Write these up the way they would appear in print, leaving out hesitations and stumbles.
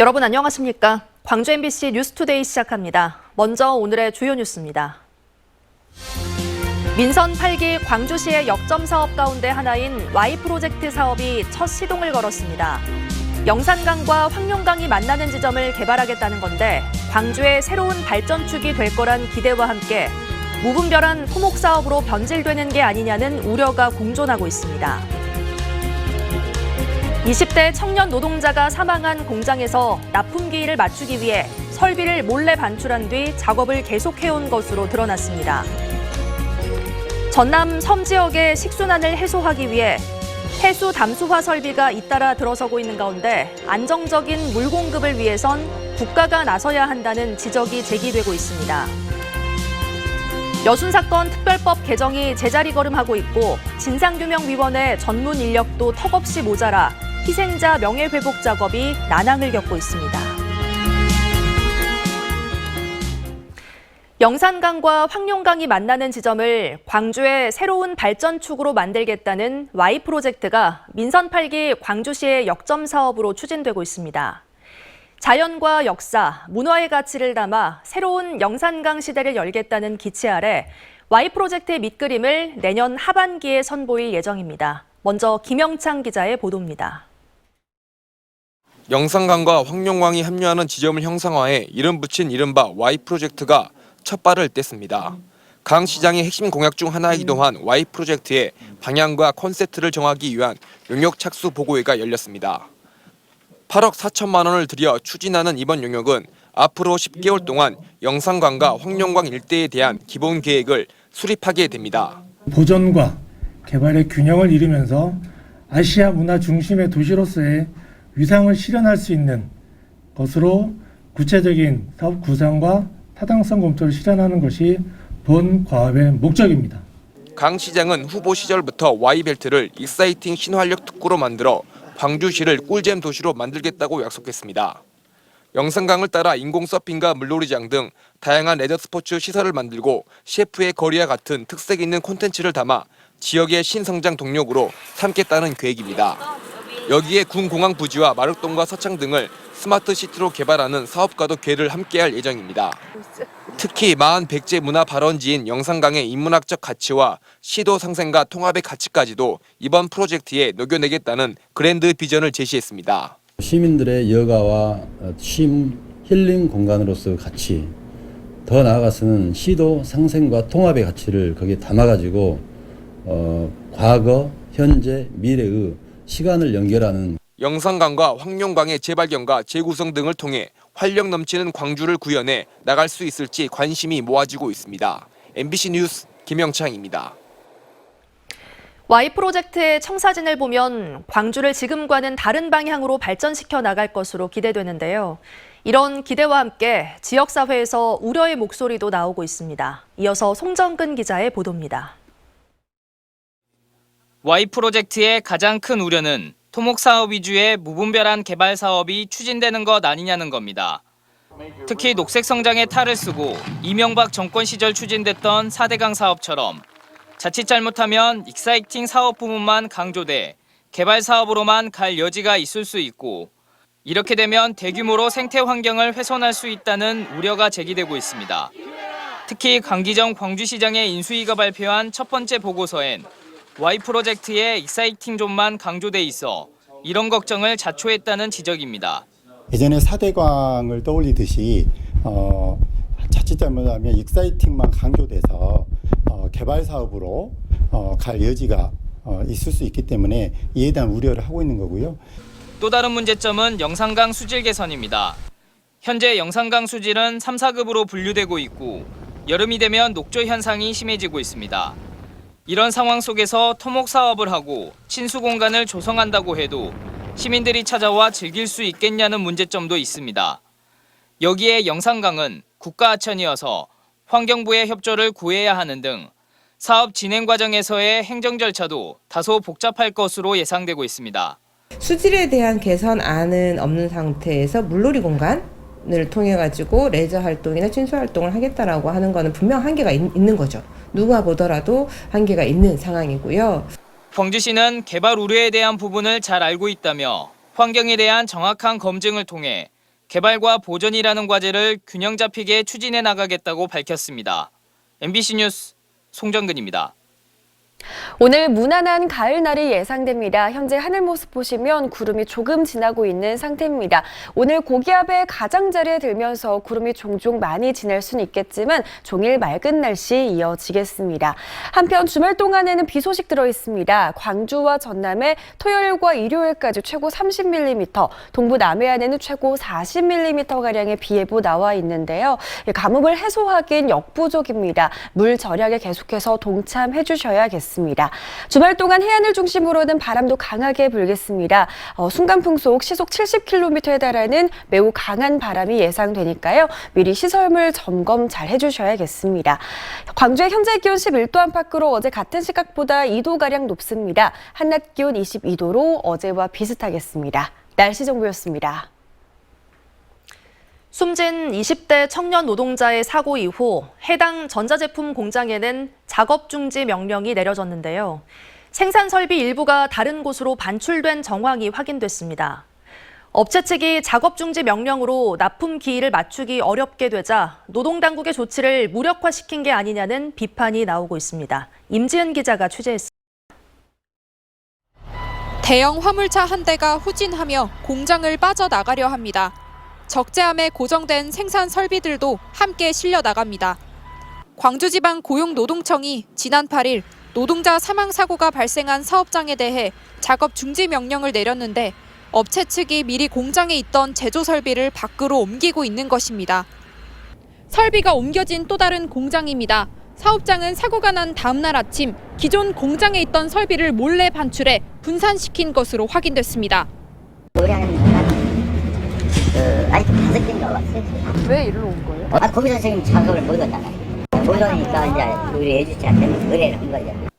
여러분 안녕하십니까? 광주 MBC 뉴스투데이 시작합니다. 먼저 오늘의 주요 뉴스입니다. 민선 8기 광주시의 역점 사업 가운데 하나인 Y프로젝트 사업이 첫 시동을 걸었습니다. 영산강과 황룡강이 만나는 지점을 개발하겠다는 건데 광주의 새로운 발전축이 될 거란 기대와 함께 무분별한 토목 사업으로 변질되는 게 아니냐는 우려가 공존하고 있습니다. 20대 청년 노동자가 사망한 공장에서 납품기일을 맞추기 위해 설비를 몰래 반출한 뒤 작업을 계속해온 것으로 드러났습니다. 전남 섬 지역의 식순환을 해소하기 위해 해수 담수화 설비가 잇따라 들어서고 있는 가운데 안정적인 물 공급을 위해선 국가가 나서야 한다는 지적이 제기되고 있습니다. 여순 사건 특별법 개정이 제자리 걸음하고 있고 진상규명위원회 전문 인력도 턱없이 모자라 희생자 명예회복 작업이 난항을 겪고 있습니다. 영산강과 황룡강이 만나는 지점을 광주의 새로운 발전축으로 만들겠다는 Y프로젝트가 민선 8기 광주시의 역점 사업으로 추진되고 있습니다. 자연과 역사, 문화의 가치를 담아 새로운 영산강 시대를 열겠다는 기치 아래 Y프로젝트의 밑그림을 내년 하반기에 선보일 예정입니다. 먼저 김영창 기자의 보도입니다. 영산강과 황룡강이 합류하는 지점을 형상화해 이름 붙인 이른바 Y프로젝트가 첫 발을 뗐습니다. 강 시장의 핵심 공약 중 하나이기도 한 Y프로젝트의 방향과 콘셉트를 정하기 위한 용역 착수 보고회가 열렸습니다. 8억 4천만 원을 들여 추진하는 이번 용역은 앞으로 10개월 동안 영산강과 황룡강 일대에 대한 기본 계획을 수립하게 됩니다. 보존과 개발의 균형을 이루면서 아시아 문화 중심의 도시로서의 위상을 실현할 수 있는 것으로 구체적인 사업 구상과 타당성 검토를 실현하는 것이 본 과업의 목적입니다. 강 시장은 후보 시절부터 Y벨트를 익사이팅 신활력 특구로 만들어 광주시를 꿀잼 도시로 만들겠다고 약속했습니다. 영산강을 따라 인공 서핑과 물놀이장 등 다양한 레저 스포츠 시설을 만들고 셰프의 거리와 같은 특색 있는 콘텐츠를 담아 지역의 신성장 동력으로 삼겠다는 계획입니다. 여기에 군공항 부지와 마륵동과 서창 등을 스마트 시티로 개발하는 사업과도 궤를 함께할 예정입니다. 특히 마한 백제 문화 발원지인 영산강의 인문학적 가치와 시도 상생과 통합의 가치까지도 이번 프로젝트에 녹여내겠다는 그랜드 비전을 제시했습니다. 시민들의 여가와 쉼, 힐링 공간으로서 가치, 더 나아가서는 시도 상생과 통합의 가치를 거기에 담아가지고 과거, 현재, 미래의 시간을 연결하는 영산강과 황룡강의 재발견과 재구성 등을 통해 활력 넘치는 광주를 구현해 나갈 수 있을지 관심이 모아지고 있습니다. MBC 뉴스 김영창입니다. Y프로젝트의 청사진을 보면 광주를 지금과는 다른 방향으로 발전시켜 나갈 것으로 기대되는데요. 이런 기대와 함께 지역사회에서 우려의 목소리도 나오고 있습니다. 이어서 송정근 기자의 보도입니다. Y프로젝트의 가장 큰 우려는 토목사업 위주의 무분별한 개발 사업이 추진되는 것 아니냐는 겁니다. 특히 녹색성장에 탈을 쓰고 이명박 정권 시절 추진됐던 4대강 사업처럼 자칫 잘못하면 익사이팅 사업 부문만 강조돼 개발 사업으로만 갈 여지가 있을 수 있고 이렇게 되면 대규모로 생태 환경을 훼손할 수 있다는 우려가 제기되고 있습니다. 특히 강기정 광주시장의 인수위가 발표한 첫 번째 보고서엔 Y프로젝트의 익사이팅 존만 강조돼 있어 이런 걱정을 자초했다는 지적입니다. 예전에 4대강을 떠올리듯이 자칫 잘못하면 익사이팅만 강조돼서 개발 사업으로 갈 여지가 있을 수 있기 때문에 이에 대한 우려를 하고 있는 거고요. 또 다른 문제점은 영산강 수질 개선입니다. 현재 영산강 수질은 3, 4급으로 분류되고 있고 여름이 되면 녹조 현상이 심해지고 있습니다. 이런 상황 속에서 토목 사업을 하고 친수 공간을 조성한다고 해도 시민들이 찾아와 즐길 수 있겠냐는 문제점도 있습니다. 여기에 영산강은 국가하천이어서 환경부의 협조를 구해야 하는 등 사업 진행 과정에서의 행정 절차도 다소 복잡할 것으로 예상되고 있습니다. 수질에 대한 개선안은 없는 상태에서 물놀이 공간을 통해 가지고 레저 활동이나 친수 활동을 하겠다라고 하는 거는 분명 한계가 있는 거죠. 누가 보더라도 한계가 있는 상황이고요. 광주시는 개발 우려에 대한 부분을 잘 알고 있다며 환경에 대한 정확한 검증을 통해 개발과 보전이라는 과제를 균형 잡히게 추진해 나가겠다고 밝혔습니다. MBC 뉴스 송정근입니다. 오늘 무난한 가을날이 예상됩니다. 현재 하늘 모습 보시면 구름이 조금 지나고 있는 상태입니다. 오늘 고기압의 가장자리에 들면서 구름이 종종 많이 지날 수는 있겠지만 종일 맑은 날씨 이어지겠습니다. 한편 주말 동안에는 비 소식 들어 있습니다. 광주와 전남에 토요일과 일요일까지 최고 30mm, 동부 남해안에는 최고 40mm가량의 비 예보 나와 있는데요. 가뭄을 해소하기엔 역부족입니다. 물 절약에 계속해서 동참해 주셔야겠습니다. 주말 동안 해안을 중심으로는 바람도 강하게 불겠습니다. 순간풍속 시속 70km에 달하는 매우 강한 바람이 예상되니까요. 미리 시설물 점검 잘 해주셔야겠습니다. 광주의 현재 기온 11도 안팎으로 어제 같은 시각보다 2도가량 높습니다. 한낮 기온 22도로 어제와 비슷하겠습니다. 날씨 정보였습니다. 숨진 20대 청년 노동자의 사고 이후 해당 전자제품 공장에는 작업 중지 명령이 내려졌는데요. 생산 설비 일부가 다른 곳으로 반출된 정황이 확인됐습니다. 업체 측이 작업 중지 명령으로 납품 기일을 맞추기 어렵게 되자 노동당국의 조치를 무력화시킨 게 아니냐는 비판이 나오고 있습니다. 임지은 기자가 취재했습니다. 대형 화물차 한 대가 후진하며 공장을 빠져나가려 합니다. 적재함에 고정된 생산 설비들도 함께 실려 나갑니다. 광주지방고용노동청이 지난 8일 노동자 사망 사고가 발생한 사업장에 대해 작업 중지 명령을 내렸는데 업체 측이 미리 공장에 있던 제조 설비를 밖으로 옮기고 있는 것입니다. 설비가 옮겨진 또 다른 공장입니다. 사업장은 사고가 난 다음 날 아침 기존 공장에 있던 설비를 몰래 반출해 분산시킨 것으로 확인됐습니다. 아직도 5개인가 왔어요. 왜 이리로 온 거예요? 거기서 지금 작업을 못 했잖아요. 보니까 이제 우리 해주지 않는 의뢰를 한 거죠.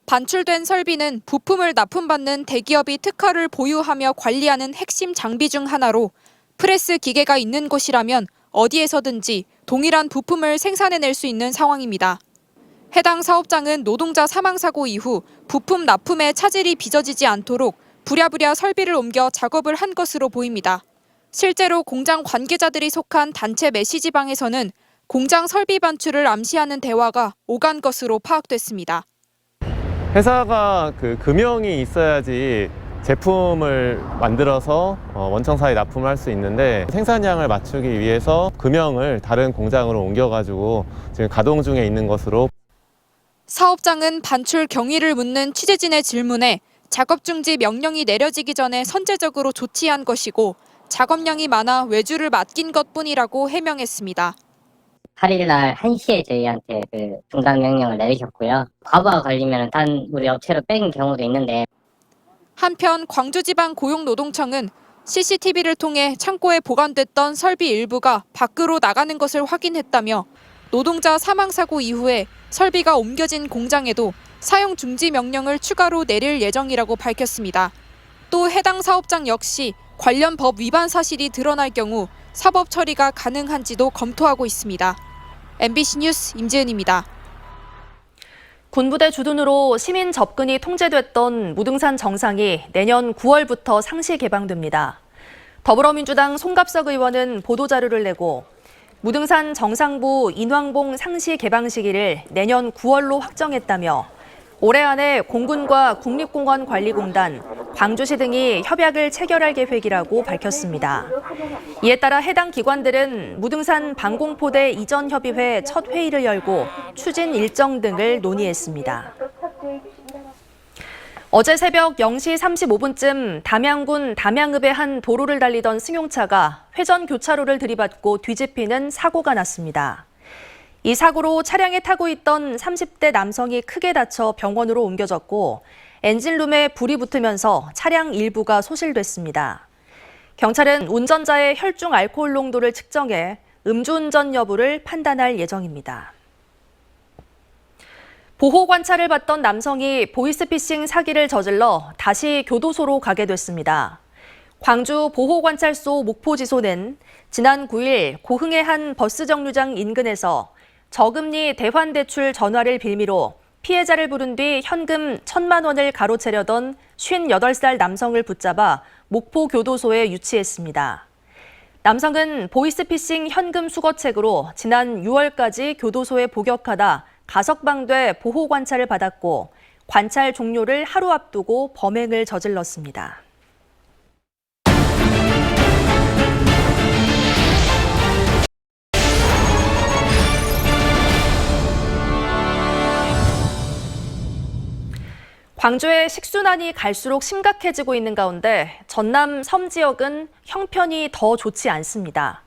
반출된 설비는 부품을 납품받는 대기업이 특허를 보유하며 관리하는 핵심 장비 중 하나로 프레스 기계가 있는 곳이라면 어디에서든지 동일한 부품을 생산해낼 수 있는 상황입니다. 해당 사업장은 노동자 사망 사고 이후 부품 납품에 차질이 빚어지지 않도록 부랴부랴 설비를 옮겨 작업을 한 것으로 보입니다. 실제로 공장 관계자들이 속한 단체 메시지방에서는 공장 설비 반출을 암시하는 대화가 오간 것으로 파악됐습니다. 회사가 금형이 있어야지 제품을 만들어서 원청사에 납품을 할 수 있는데 생산량을 맞추기 위해서 금형을 다른 공장으로 옮겨가지고 지금 가동 중에 있는 것으로. 사업장은 반출 경위를 묻는 취재진의 질문에 작업 중지 명령이 내려지기 전에 선제적으로 조치한 것이고 작업량이 많아 외주를 맡긴 것뿐이라고 해명했습니다. 8일 날 1시에 저희한테 중단 명령을 내리셨고요. 과부하 걸리면 단 우리 업체로 뺀 경우도 있는데. 한편 광주지방고용노동청은 CCTV를 통해 창고에 보관됐던 설비 일부가 밖으로 나가는 것을 확인했다며 노동자 사망 사고 이후에 설비가 옮겨진 공장에도 사용 중지 명령을 추가로 내릴 예정이라고 밝혔습니다. 또 해당 사업장 역시 관련 법 위반 사실이 드러날 경우 사법 처리가 가능한지도 검토하고 있습니다. MBC 뉴스 임지은입니다. 군부대 주둔으로 시민 접근이 통제됐던 무등산 정상이 내년 9월부터 상시 개방됩니다. 더불어민주당 송갑석 의원은 보도자료를 내고 무등산 정상부 인왕봉 상시 개방 시기를 내년 9월로 확정했다며 올해 안에 공군과 국립공원관리공단, 광주시 등이 협약을 체결할 계획이라고 밝혔습니다. 이에 따라 해당 기관들은 무등산 방공포대 이전 협의회 첫 회의를 열고 추진 일정 등을 논의했습니다. 어제 새벽 0시 35분쯤 담양군 담양읍의 한 도로를 달리던 승용차가 회전 교차로를 들이받고 뒤집히는 사고가 났습니다. 이 사고로 차량에 타고 있던 30대 남성이 크게 다쳐 병원으로 옮겨졌고 엔진룸에 불이 붙으면서 차량 일부가 소실됐습니다. 경찰은 운전자의 혈중 알코올 농도를 측정해 음주운전 여부를 판단할 예정입니다. 보호 관찰을 받던 남성이 보이스피싱 사기를 저질러 다시 교도소로 가게 됐습니다. 광주 보호관찰소 목포지소는 지난 9일 고흥의 한 버스 정류장 인근에서 저금리 대환대출 전화를 빌미로 피해자를 부른 뒤 현금 1,000만 원을 가로채려던 58살 남성을 붙잡아 목포교도소에 유치했습니다. 남성은 보이스피싱 현금 수거책으로 지난 6월까지 교도소에 복역하다 가석방돼 보호 관찰을 받았고 관찰 종료를 하루 앞두고 범행을 저질렀습니다. 광주의 식수난이 갈수록 심각해지고 있는 가운데 전남 섬 지역은 형편이 더 좋지 않습니다.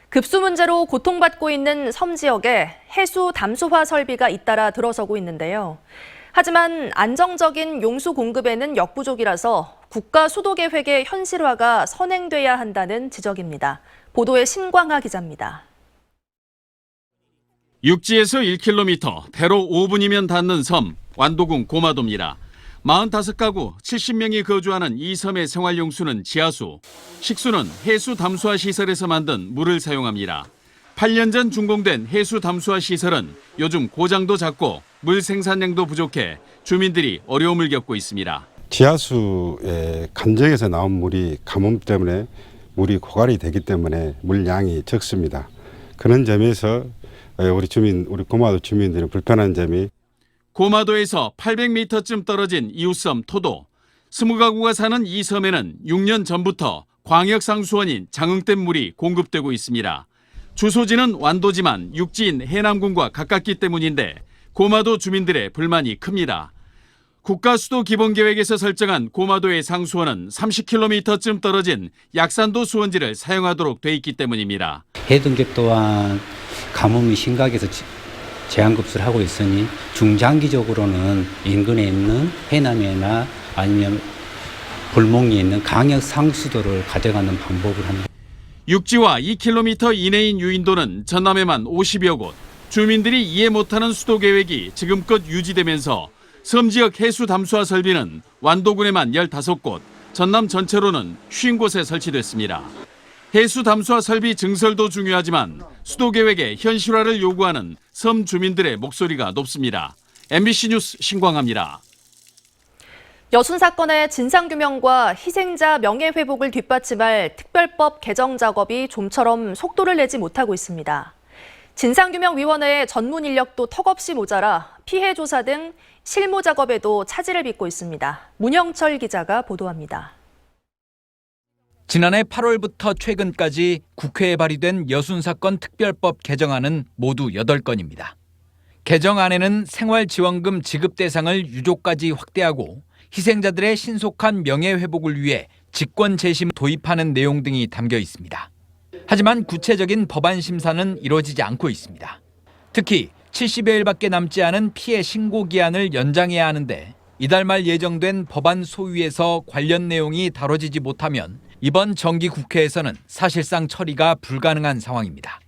급수 문제로 고통받고 있는 섬 지역에 해수 담수화 설비가 잇따라 들어서고 있는데요. 하지만 안정적인 용수 공급에는 역부족이라서 국가 수도 계획의 현실화가 선행돼야 한다는 지적입니다. 보도에 신광하 기자입니다. 육지에서 1km, 배로 5분이면 닿는 섬, 완도군 고마도입니다. 45가구 70명이 거주하는 이 섬의 생활용수는 지하수, 식수는 해수 담수화 시설에서 만든 물을 사용합니다. 8년 전 준공된 해수 담수화 시설은 요즘 고장도 잦고 물 생산량도 부족해 주민들이 어려움을 겪고 있습니다. 지하수의 간정에서 나온 물이 가뭄 때문에 물이 고갈이 되기 때문에 물량이 적습니다. 그런 점에서 우리 고마도 주민들은 불편한 점이 고마도에서 800m쯤 떨어진 이웃섬 토도. 20가구가 사는 이 섬에는 6년 전부터 광역상수원인 장흥댐 물이 공급되고 있습니다. 주소지는 완도지만 육지인 해남군과 가깝기 때문인데 고마도 주민들의 불만이 큽니다. 국가수도기본계획에서 설정한 고마도의 상수원은 30km쯤 떨어진 약산도 수원지를 사용하도록 돼 있기 때문입니다. 해등급 또한 가뭄이 심각해서 제한급수를 하고 있으니 중장기적으로는 인근에 있는 해남이나 아니면 볼목리에 있는 강역 상수도를 가져가는 방법을 합니다. 육지와 2km 이내인 유인도는 전남에만 50여 곳. 주민들이 이해 못하는 수도 계획이 지금껏 유지되면서 섬 지역 해수 담수화 설비는 완도군에만 15곳, 전남 전체로는 50곳에 설치됐습니다. 해수 담수화 설비 증설도 중요하지만 수도 계획의 현실화를 요구하는 섬 주민들의 목소리가 높습니다. MBC 뉴스 신광하입니다. 여순 사건의 진상규명과 희생자 명예회복을 뒷받침할 특별법 개정 작업이 좀처럼 속도를 내지 못하고 있습니다. 진상규명위원회의 전문 인력도 턱없이 모자라 피해 조사 등 실무 작업에도 차질을 빚고 있습니다. 문영철 기자가 보도합니다. 지난해 8월부터 최근까지 국회에 발의된 여순 사건 특별법 개정안은 모두 8건입니다. 개정안에는 생활지원금 지급 대상을 유족까지 확대하고 희생자들의 신속한 명예회복을 위해 직권 재심 도입하는 내용 등이 담겨 있습니다. 하지만 구체적인 법안 심사는 이루어지지 않고 있습니다. 특히 70여일밖에 남지 않은 피해 신고 기한을 연장해야 하는데 이달 말 예정된 법안 소위에서 관련 내용이 다뤄지지 못하면 이번 정기 국회에서는 사실상 처리가 불가능한 상황입니다.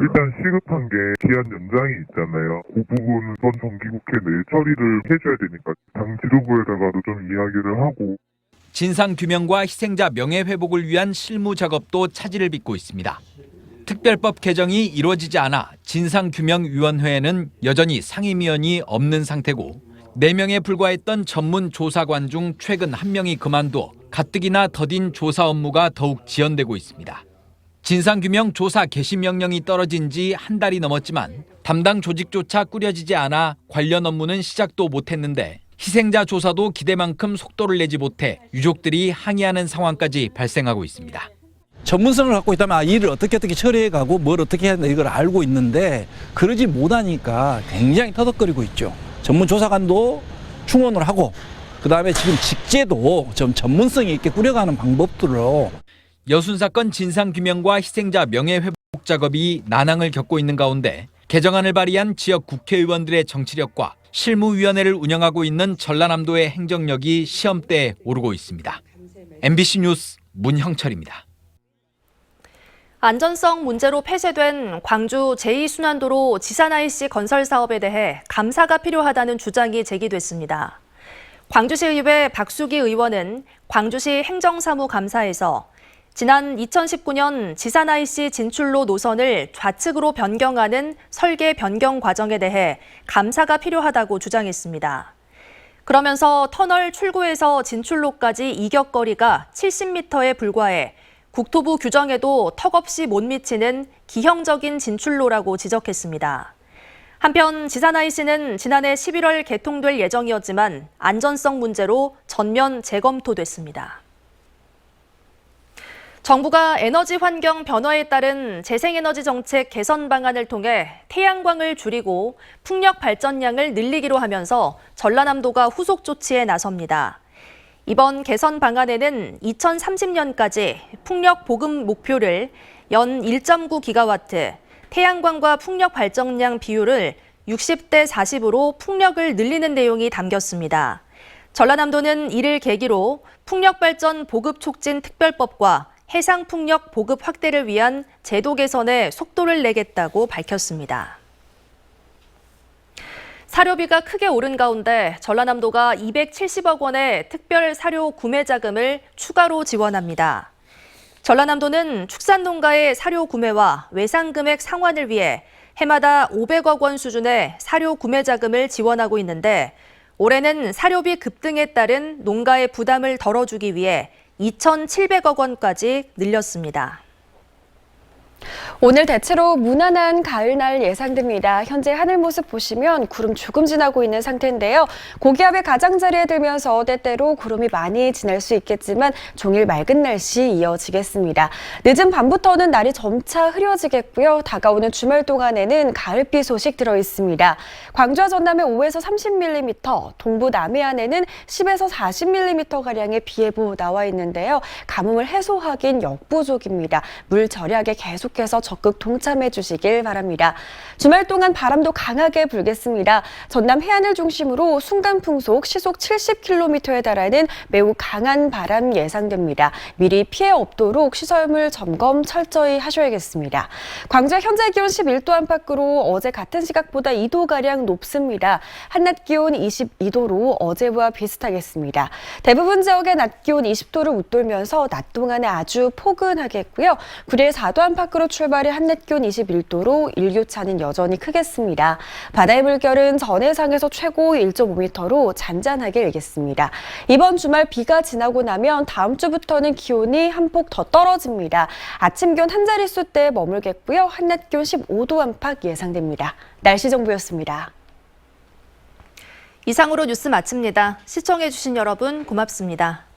일단 시급한 게 기한 연장이 있잖아요. 그 부분은 이번 정기국회 내에 처리를 해줘야 되니까 당 지도부에다가도 좀 이야기를 하고. 진상규명과 희생자 명예회복을 위한 실무 작업도 차질을 빚고 있습니다. 특별법 개정이 이루어지지 않아 진상규명위원회에는 여전히 상임위원이 없는 상태고 4명에 불과했던 전문 조사관 중 최근 1명이 그만둬 가뜩이나 더딘 조사 업무가 더욱 지연되고 있습니다. 진상규명 조사 개시 명령이 떨어진 지 한 달이 넘었지만 담당 조직조차 꾸려지지 않아 관련 업무는 시작도 못했는데 희생자 조사도 기대만큼 속도를 내지 못해 유족들이 항의하는 상황까지 발생하고 있습니다. 전문성을 갖고 있다면 일을 어떻게 처리해가고 뭘 어떻게 해야 된다 이걸 알고 있는데 그러지 못하니까 굉장히 터덕거리고 있죠. 전문조사관도 충원을 하고 그다음에 지금 직제도 좀 전문성이 있게 꾸려가는 방법들로 여순 사건 진상규명과 희생자 명예회복 작업이 난항을 겪고 있는 가운데 개정안을 발의한 지역 국회의원들의 정치력과 실무위원회를 운영하고 있는 전라남도의 행정력이 시험대에 오르고 있습니다. MBC 뉴스 문형철입니다. 안전성 문제로 폐쇄된 광주 제2순환도로 지산IC 건설 사업에 대해 감사가 필요하다는 주장이 제기됐습니다. 광주시의회 박수기 의원은 광주시 행정사무감사에서 지난 2019년 지산IC 진출로 노선을 좌측으로 변경하는 설계 변경 과정에 대해 감사가 필요하다고 주장했습니다. 그러면서 터널 출구에서 진출로까지 이격거리가 70m에 불과해 국토부 규정에도 턱없이 못 미치는 기형적인 진출로라고 지적했습니다. 한편 지사나이 씨는 지난해 11월 개통될 예정이었지만 안전성 문제로 전면 재검토됐습니다. 정부가 에너지 환경 변화에 따른 재생에너지 정책 개선 방안을 통해 태양광을 줄이고 풍력 발전량을 늘리기로 하면서 전라남도가 후속 조치에 나섭니다. 이번 개선 방안에는 2030년까지 풍력 보급 목표를 연 1.9기가와트, 태양광과 풍력 발전량 비율을 60대 40으로 풍력을 늘리는 내용이 담겼습니다. 전라남도는 이를 계기로 풍력 발전 보급 촉진 특별법과 해상 풍력 보급 확대를 위한 제도 개선에 속도를 내겠다고 밝혔습니다. 사료비가 크게 오른 가운데 전라남도가 270억 원의 특별 사료 구매 자금을 추가로 지원합니다. 전라남도는 축산농가의 사료 구매와 외상 금액 상환을 위해 해마다 500억 원 수준의 사료 구매 자금을 지원하고 있는데 올해는 사료비 급등에 따른 농가의 부담을 덜어주기 위해 2,700억 원까지 늘렸습니다. 오늘 대체로 무난한 가을날 예상됩니다. 현재 하늘 모습 보시면 구름 조금 지나고 있는 상태인데요. 고기압의 가장자리에 들면서 때때로 구름이 많이 지날 수 있겠지만 종일 맑은 날씨 이어지겠습니다. 늦은 밤부터는 날이 점차 흐려지겠고요. 다가오는 주말 동안에는 가을비 소식 들어있습니다. 광주와 전남에 5에서 30mm, 동부 남해안에는 10에서 40mm가량의 비 예보 나와 있는데요. 가뭄을 해소하긴 역부족입니다. 물 절약에 계속해서 적극 동참해 주시길 바랍니다. 주말 동안 바람도 강하게 불겠습니다. 전남 해안을 중심으로 순간 풍속 시속 70km에 달하는 매우 강한 바람 예상됩니다. 미리 피해 없도록 시설물 점검 철저히 하셔야겠습니다. 광주의 현재 기온 11도 안팎으로 어제 같은 시각보다 2도가량 높습니다. 한낮 기온 22도로 어제와 비슷하겠습니다. 대부분 지역의 낮 기온 20도를 웃돌면서 낮 동안에 아주 포근하겠고요. 구리의 4도 안팎으로 출발해 한낮 기온 21도로 일교차는 여전히 크겠습니다. 바다의 물결은 전해상에서 최고 1.5m로 잔잔하게 일겠습니다. 이번 주말 비가 지나고 나면 다음 주부터는 기온이 한 폭 더 떨어집니다. 아침 기온 한 자릿수대에 머물겠고요. 한낮 기온 15도 안팎 예상됩니다. 날씨 정보였습니다. 이상으로 뉴스 마칩니다. 시청해주신 여러분 고맙습니다.